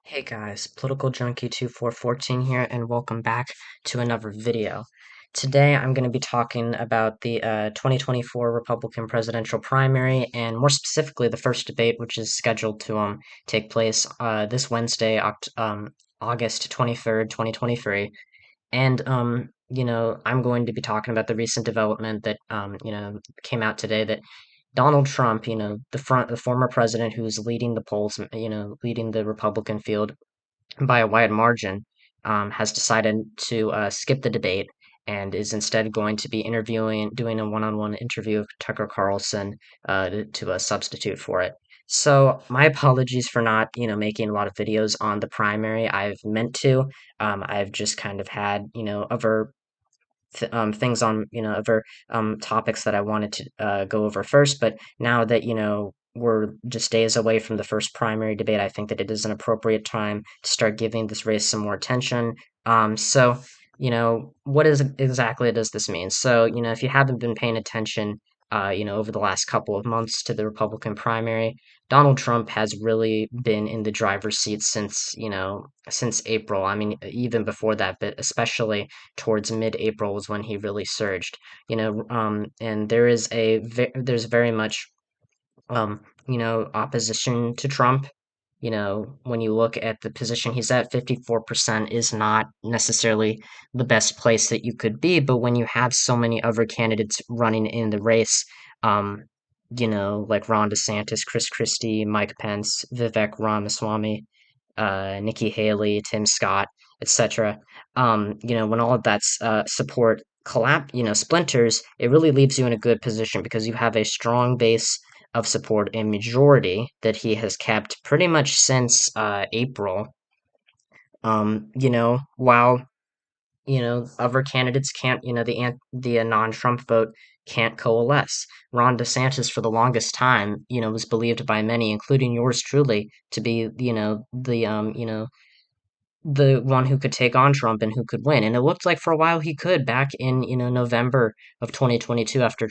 Hey guys, Political Junkie 2414 here, and welcome back to another video. Today I'm going to be talking about the 2024 Republican presidential primary, and more specifically the first debate, which is scheduled to take place this Wednesday, August 23rd, 2023. And I'm going to be talking about the recent development that came out today that Donald Trump, the former president who's leading the polls, leading the Republican field by a wide margin, has decided to skip the debate and is instead going to be doing a one-on-one interview with Tucker Carlson to substitute for it. So my apologies for not, making a lot of videos on the primary. I've meant to. I've just kind of had, other things on other topics that I wanted to go over first. But now that we're just days away from the first primary debate, I think that it is an appropriate time to start giving this race some more attention. So what is exactly does this mean? So if you haven't been paying attention, over the last couple of months to the Republican primary, Donald Trump has really been in the driver's seat since April. I mean, even before that, but especially towards mid-April was when he really surged. And there's very much opposition to Trump. When you look at the position he's at, 54% is not necessarily the best place that you could be. But when you have so many other candidates running in the race, um, like Ron DeSantis, Chris Christie, Mike Pence, Vivek Ramaswamy, Nikki Haley, Tim Scott, etc. When all of that support splinters, it really leaves you in a good position because you have a strong base of support, a majority that he has kept pretty much since April. While other candidates can't, the non-Trump vote can't coalesce. Ron DeSantis, for the longest time, was believed by many, including yours truly, to be, the one who could take on Trump and who could win. And it looked like for a while he could back in, November of 2022 after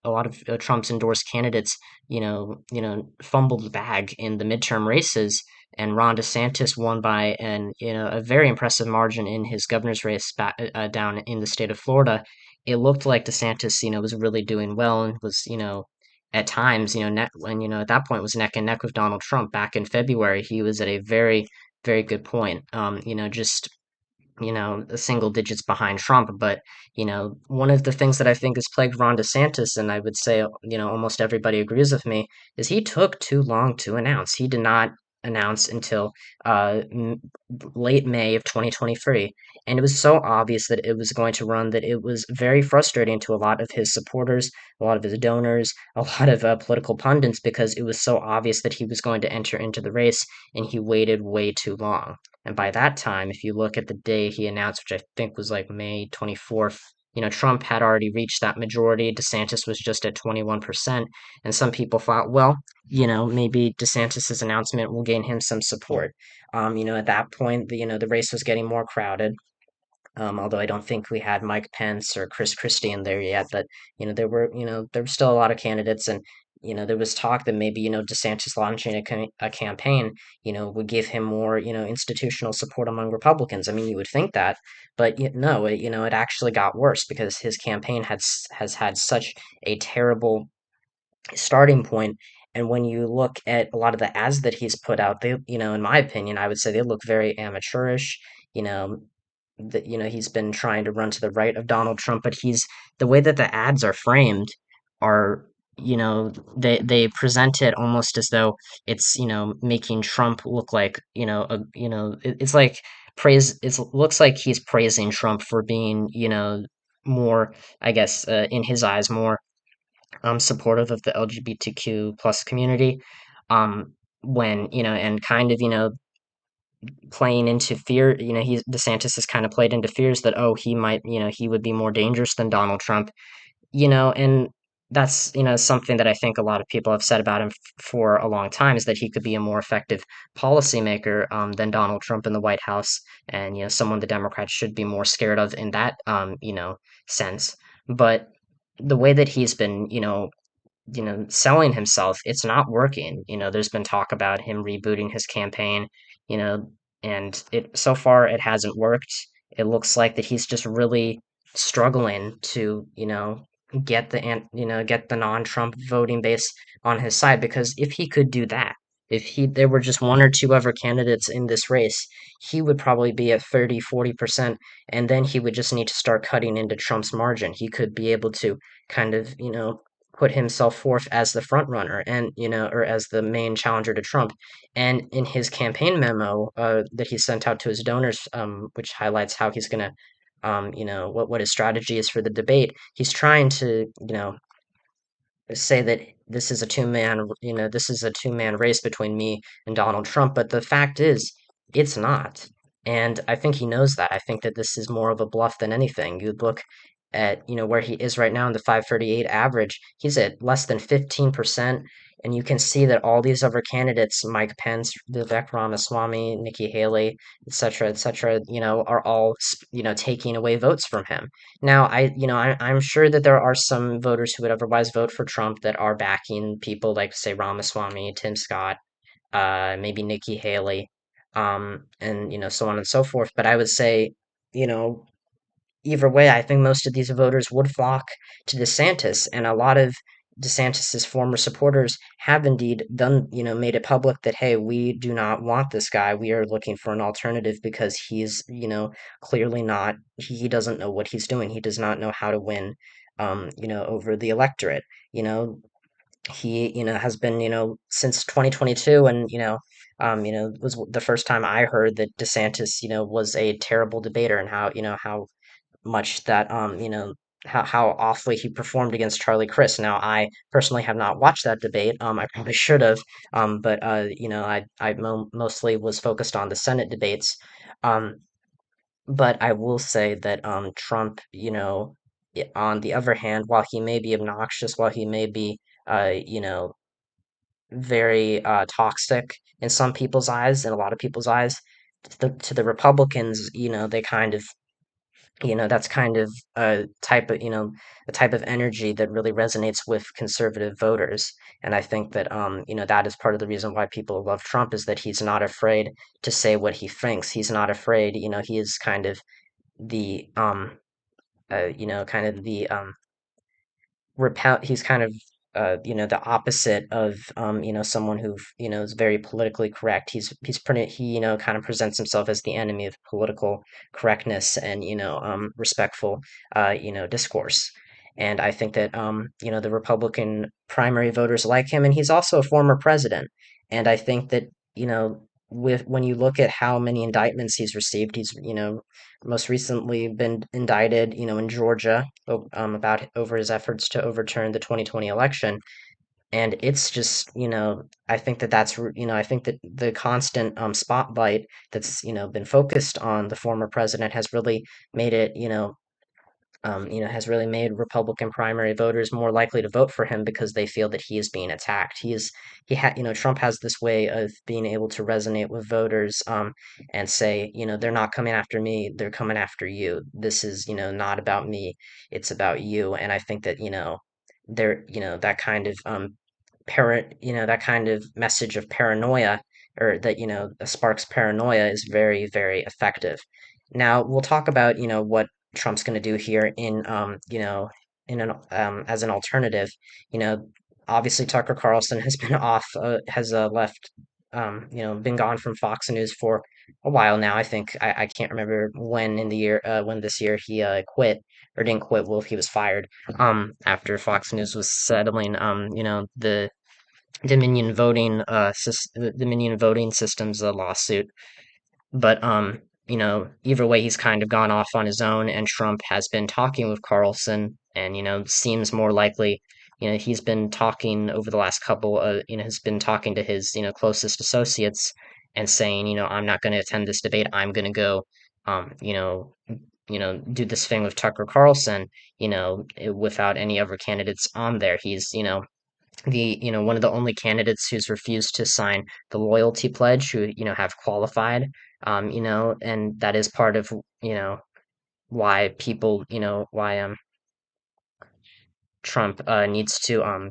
a lot of Trump's endorsed candidates, fumbled the bag in the midterm races, and Ron DeSantis won by a very impressive margin in his governor's race down in the state of Florida. It looked like DeSantis, was really doing well and was, at times, at that point was neck and neck with Donald Trump. Back in February, he was at a very good point. Just the single digits behind Trump. But one of the things that I think has plagued Ron DeSantis, and I would say almost everybody agrees with me, is he took too long to announce. He did not announce until late May of 2023, and it was so obvious that it was going to run that it was very frustrating to a lot of his supporters, a lot of his donors, a lot of political pundits, because it was so obvious that he was going to enter into the race, and he waited way too long. And by that time, if you look at the day he announced, which I think was like May 24th, Trump had already reached that majority. DeSantis was just at 21%. And some people thought, well, maybe DeSantis's announcement will gain him some support. At that point, the race was getting more crowded. Although I don't think we had Mike Pence or Chris Christie in there yet, but there were still a lot of candidates, and there was talk that maybe DeSantis launching a campaign, would give him more institutional support among Republicans. I mean, you would think that, but no, it actually got worse because his campaign has had such a terrible starting point. And when you look at a lot of the ads that he's put out, they, in my opinion, I would say they look very amateurish. You know, that he's been trying to run to the right of Donald Trump, but he's the way that the ads are framed are they present it almost as though it's making Trump look like it's like it looks like he's praising Trump for being more, I guess, in his eyes, more supportive of the LGBTQ plus community, when and kind of playing into fear. DeSantis has kind of played into fears that, oh, he might, he would be more dangerous than Donald Trump, and that's something that I think a lot of people have said about him for a long time, is that he could be a more effective policymaker than Donald Trump in the White House, and someone the Democrats should be more scared of in that sense. But the way that he's been selling himself, it's not working. There's been talk about him rebooting his campaign, you know, and it so far it hasn't worked. It looks like that he's just really struggling to, get the non-Trump voting base on his side, because if he could do that, if there were just one or two other candidates in this race, he would probably be at 30-40%, and then he would just need to start cutting into Trump's margin. He could be able to kind of, put himself forth as the front runner, and or as the main challenger to Trump. And in his campaign memo that he sent out to his donors, which highlights how he's going to what his strategy is for the debate, he's trying to say that this is a two-man race between me and Donald Trump, but the fact is, it's not. And I think he knows that. I think that this is more of a bluff than anything. You look at, where he is right now in the 538 average, he's at less than 15%, and you can see that all these other candidates, Mike Pence, Vivek Ramaswamy, Nikki Haley, et cetera, are all, taking away votes from him. Now, I'm sure that there are some voters who would otherwise vote for Trump that are backing people like, say, Ramaswamy, Tim Scott, maybe Nikki Haley, and so on and so forth. But I would say, you know, either way, I think most of these voters would flock to DeSantis, and a lot of DeSantis's former supporters have indeed done, made it public that, hey, we do not want this guy. We are looking for an alternative because he's, clearly not, he doesn't know what he's doing. He does not know how to win, over the electorate. You know, he, has been, since 2022, and, was the first time I heard that DeSantis, was a terrible debater, and how much that how awfully he performed against Charlie Crist. Now, I personally have not watched that debate. I probably should have. But I mostly was focused on the Senate debates. Um, but I will say that Trump, on the other hand, while he may be obnoxious, while he may be very toxic in some people's eyes, in a lot of people's eyes, to the Republicans, they kind of that's kind of a type of energy that really resonates with conservative voters. And I think that that is part of the reason why people love Trump, is that he's not afraid to say what he thinks. He's not afraid. He is kind of the kind of the repel he's kind of the opposite of someone who is very politically correct. He's pretty he kind of presents himself as the enemy of political correctness and respectful discourse. And I think that the Republican primary voters like him, and he's also a former president. And I think that with when you look at how many indictments he's received, he's most recently been indicted, in Georgia, about over his efforts to overturn the 2020 election. And it's just, I think that I think that the constant spotlight that's, been focused on the former president has really made it, has really made Republican primary voters more likely to vote for him because they feel that he is being attacked. Trump has this way of being able to resonate with voters, and say, they're not coming after me, they're coming after you. This is, not about me, it's about you. And I think that, that kind of, that kind of message of paranoia, or that, sparks paranoia, is very, very effective. Now, we'll talk about, what Trump's going to do here in as an alternative. You know, Obviously Tucker Carlson has been has left, been gone from Fox News for a while now. I can't remember when in the year when this year he quit, or didn't quit. Well, he was fired after Fox News was settling the Dominion voting systems lawsuit. But either way, he's kind of gone off on his own, and Trump has been talking with Carlson, and seems more likely. He's been talking over the last couple. Has been talking to his closest associates and saying, I'm not going to attend this debate. I'm going to go, um, you know, do this thing with Tucker Carlson. Without any other candidates on there. He's one of the only candidates who's refused to sign the loyalty pledge, who have qualified, and that is part of why people why Trump needs to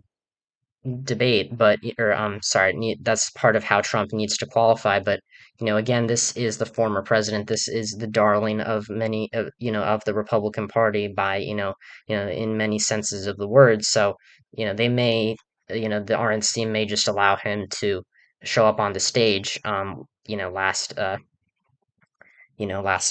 debate, but or sorry, that's part of how Trump needs to qualify. But again, this is the former president. This is the darling of many, of the Republican Party by in many senses of the word. So they may, the RNC may just allow him to show up on the stage, last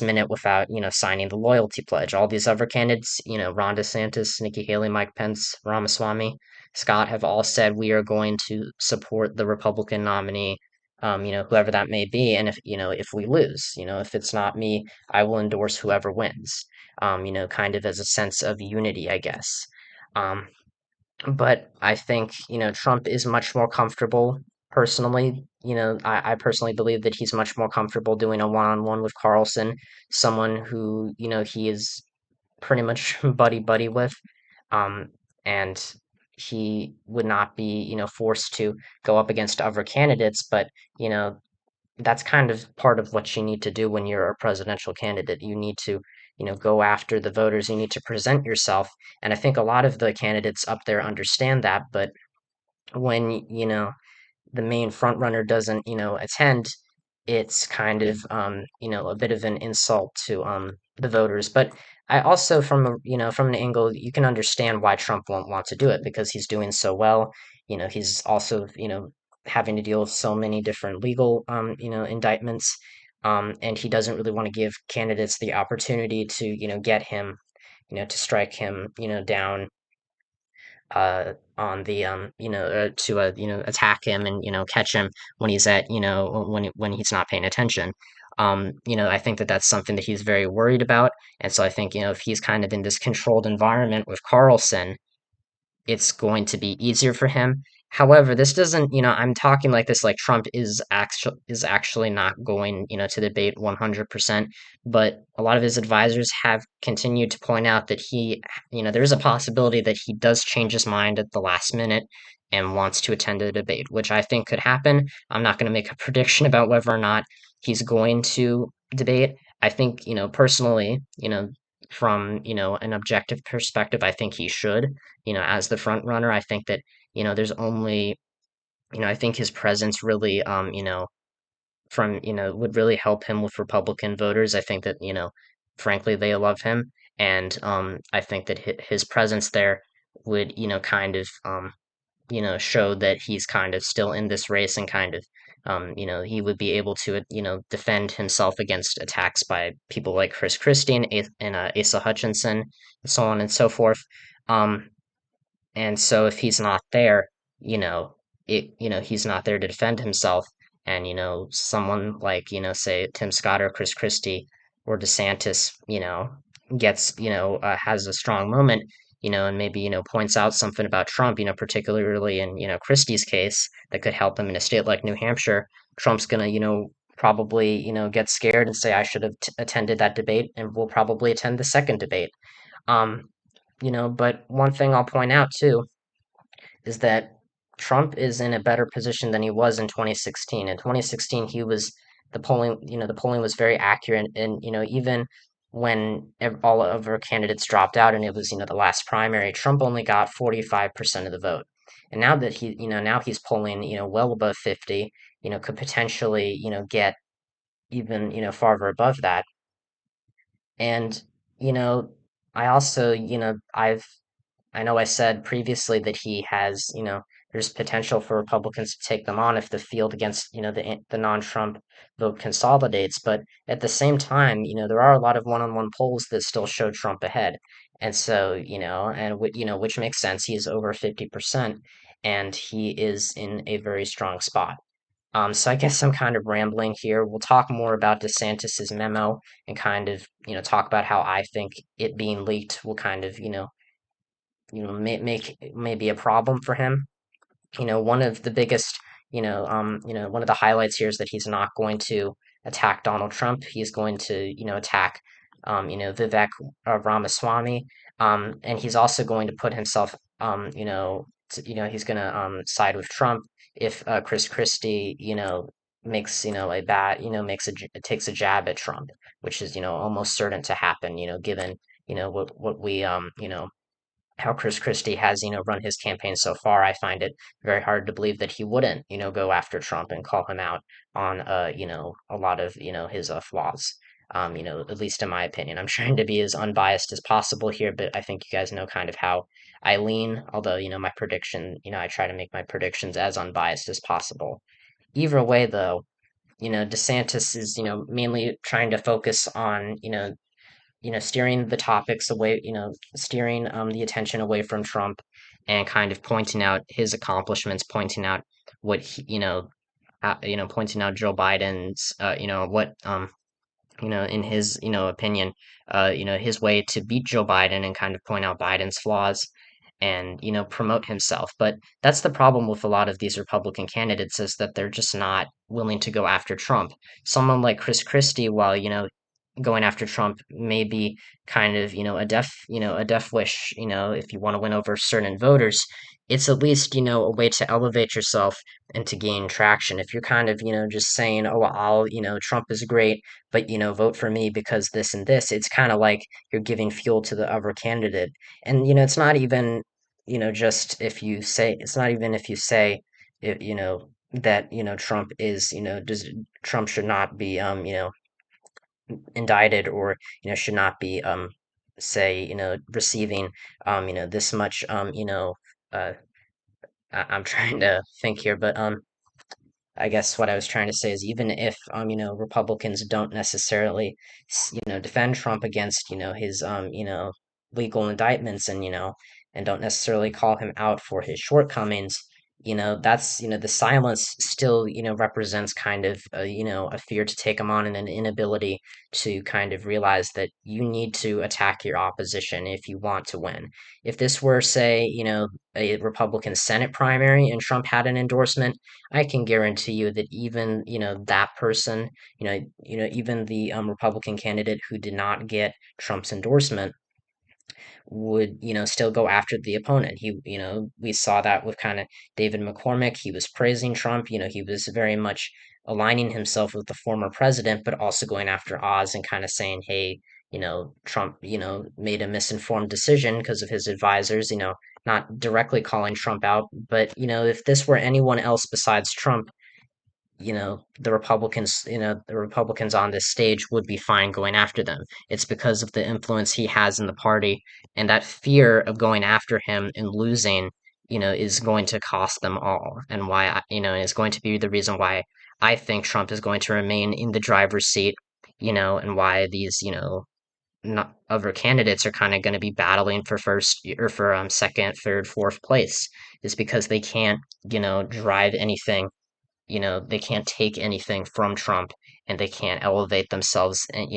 minute without, signing the loyalty pledge. All these other candidates, Ron DeSantis, Nikki Haley, Mike Pence, Ramaswamy, Scott have all said we are going to support the Republican nominee, whoever that may be. And if we lose, if it's not me, I will endorse whoever wins, kind of as a sense of unity, I guess. Um, but I think, Trump is much more comfortable personally. I personally believe that he's much more comfortable doing a one-on-one with Carlson, someone who, he is pretty much buddy-buddy with. Um, and he would not be, forced to go up against other candidates, but, you know, that's kind of part of what you need to do when you're a presidential candidate. You need to, go after the voters. You need to present yourself. And I think a lot of the candidates up there understand that. But when, the main front runner doesn't, attend, it's kind of, a bit of an insult to the voters. But I also, from an angle, you can understand why Trump won't want to do it because he's doing so well. He's also, having to deal with so many different legal, indictments. And he doesn't really want to give candidates the opportunity to, get him, to strike him, down on the to attack him and catch him when he's at when he's not paying attention. I think that that's something that he's very worried about, and so I think if he's kind of in this controlled environment with Carlson, it's going to be easier for him. However, this doesn't, I'm talking like this like Trump is actually not going, to debate 100%, but a lot of his advisors have continued to point out that there's a possibility that he does change his mind at the last minute and wants to attend a debate, which I think could happen. I'm not going to make a prediction about whether or not he's going to debate. I think, personally, from, an objective perspective, I think he should, as the front runner. I think that, there's only, I think his presence really, would really help him with Republican voters. I think that, frankly, they love him. And I think that his presence there would, kind of, show that he's kind of still in this race and kind of, he would be able to, defend himself against attacks by people like Chris Christie and Asa Hutchinson, and so on and so forth. Um, and so if he's not there, you know, he's not there to defend himself. And, someone like, say Tim Scott or Chris Christie or DeSantis, has a strong moment, and maybe, points out something about Trump, particularly in, Christie's case that could help him in a state like New Hampshire. Trump's gonna, probably, get scared and say, I should have attended that debate and will probably attend the second debate. Um, but one thing I'll point out too is that Trump is in a better position than he was in 2016. In 2016, the polling was very accurate, and even when all of our candidates dropped out and it was the last primary, Trump only got 45% of the vote. And now that now he's polling well above 50, could potentially get even farther above that. And you know, I also I know I said previously that he has, there's potential for Republicans to take them on if the field against, the non-Trump vote consolidates. But at the same time, there are a lot of one-on-one polls that still show Trump ahead. And so, which makes sense. He's over 50% and he is in a very strong spot. So I guess I'm kind of rambling here. We'll talk more about DeSantis's memo and kind of, talk about how I think it being leaked will kind of, make maybe a problem for him. One of the biggest, one of the highlights here is that he's not going to attack Donald Trump. He's going to, attack, Vivek Ramaswamy, and he's also going to put himself, he's going to side with Trump if Chris Christie, makes a bad, takes a jab at Trump, which is almost certain to happen. Given what we how Chris Christie has, run his campaign so far, I find it very hard to believe that he wouldn't, go after Trump and call him out on, a lot of, his flaws. At least in my opinion, I'm trying to be as unbiased as possible here, but I think you guys know kind of how I lean. Although, my prediction, I try to make my predictions as unbiased as possible. Either way, though, DeSantis is, mainly trying to focus on, steering the topics away, steering the attention away from Trump and kind of pointing out his accomplishments, pointing out what he, pointing out Joe Biden's, what in his, opinion, his way to beat Joe Biden and kind of point out Biden's flaws and, promote himself. But that's the problem with a lot of these Republican candidates is that they're just not willing to go after Trump. Someone like Chris Christie, while, going after Trump may be kind of, a death wish, if you want to win over certain voters, it's at least, a way to elevate yourself and to gain traction. If you're kind of, just saying, oh, Trump is great, but, vote for me because this and this, it's kind of like you're giving fuel to the other candidate. And, it's not even, just if you say, it's not even if you say, that, Trump is, Trump should not be, indicted or should not be say receiving this much uh I'm trying to think here, but I guess what I was trying to say is even if Republicans don't necessarily defend Trump against his legal indictments and and don't necessarily call him out for his shortcomings, that's the silence still represents kind of a fear to take him on and an inability to kind of realize that you need to attack your opposition if you want to win. If this were, say, a Republican Senate primary and Trump had an endorsement, I can guarantee you that even, that person, even the Republican candidate who did not get Trump's endorsement would, still go after the opponent. We saw that with kind of David McCormick. He was praising Trump, he was very much aligning himself with the former president, but also going after Oz and kind of saying, hey, Trump, made a misinformed decision because of his advisors, not directly calling Trump out, but if this were anyone else besides Trump, the Republicans on this stage would be fine going after them. It's because of the influence he has in the party and that fear of going after him and losing, is going to cost them all. And why, is going to be the reason why I think Trump is going to remain in the driver's seat, and why these, not other candidates are kind of going to be battling for first or for second, third, fourth place is because they can't, drive anything, they can't take anything from Trump and they can't elevate themselves, and,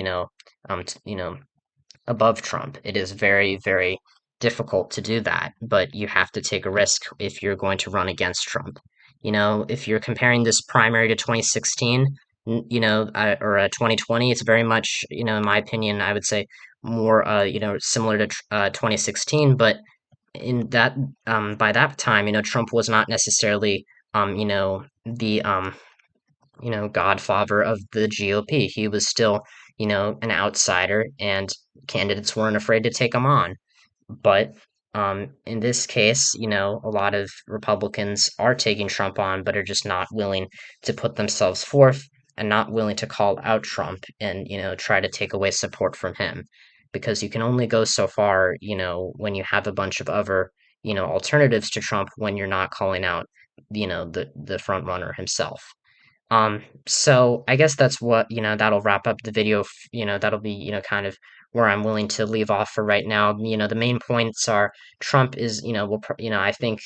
above Trump. It is very, very difficult to do that, but you have to take a risk if you're going to run against Trump. If you're comparing this primary to 2016, or 2020, it's very much, in my opinion, I would say more, similar to 2016, but in that by that time, Trump was not necessarily the godfather of the GOP. He was still, an outsider, and candidates weren't afraid to take him on. But in this case, a lot of Republicans are taking Trump on, but are just not willing to put themselves forth and not willing to call out Trump and, try to take away support from him. Because you can only go so far, when you have a bunch of other, alternatives to Trump when you're not calling out, the front runner himself. So I guess that's what, that'll wrap up the video. That'll be, kind of where I'm willing to leave off for right now. The main points are Trump is, I think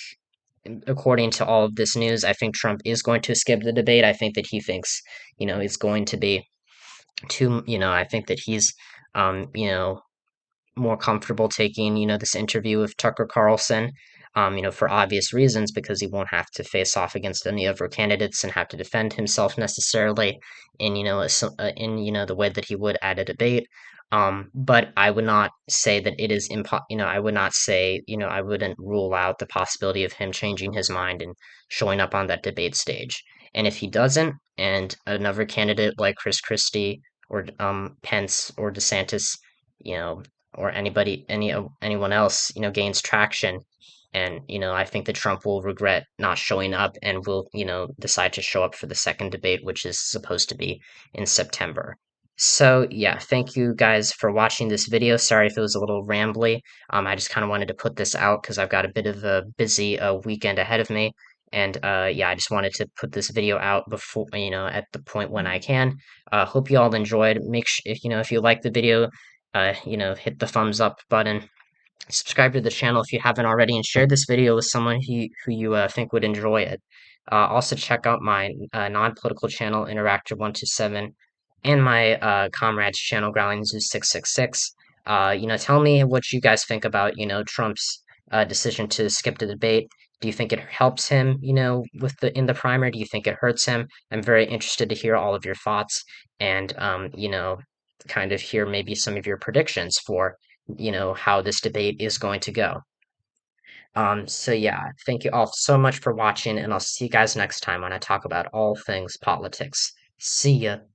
according to all of this news, I think Trump is going to skip the debate. I think that he thinks, it's going to be too, I think that he's, more comfortable taking, this interview with Tucker Carlson, for obvious reasons, because he won't have to face off against any other candidates and have to defend himself necessarily in, in, the way that he would at a debate. But I would not say that it is I would not say, I wouldn't rule out the possibility of him changing his mind and showing up on that debate stage. And if he doesn't, and another candidate like Chris Christie or Pence or DeSantis, you know, or anyone else, gains traction. And, I think that Trump will regret not showing up and will, decide to show up for the second debate, which is supposed to be in September. So, yeah, thank you guys for watching this video. Sorry if it was a little rambly. I just kind of wanted to put this out because I've got a bit of a busy weekend ahead of me. And yeah, I just wanted to put this video out before, at the point when I can. Hope you all enjoyed. Make sure if you like the video, hit the thumbs up button, subscribe to the channel if you haven't already, and share this video with someone who you think would enjoy it. Also, check out my non-political channel, Interactor127, and my comrades channel, Growling Zoo 666. Tell me what you guys think about Trump's decision to skip the debate. Do you think it helps him, with in the primary? Do you think it hurts him? I'm very interested to hear all of your thoughts and kind of hear maybe some of your predictions for how this debate is going to go. So yeah, thank you all so much for watching, and I'll see you guys next time when I talk about all things politics. See ya.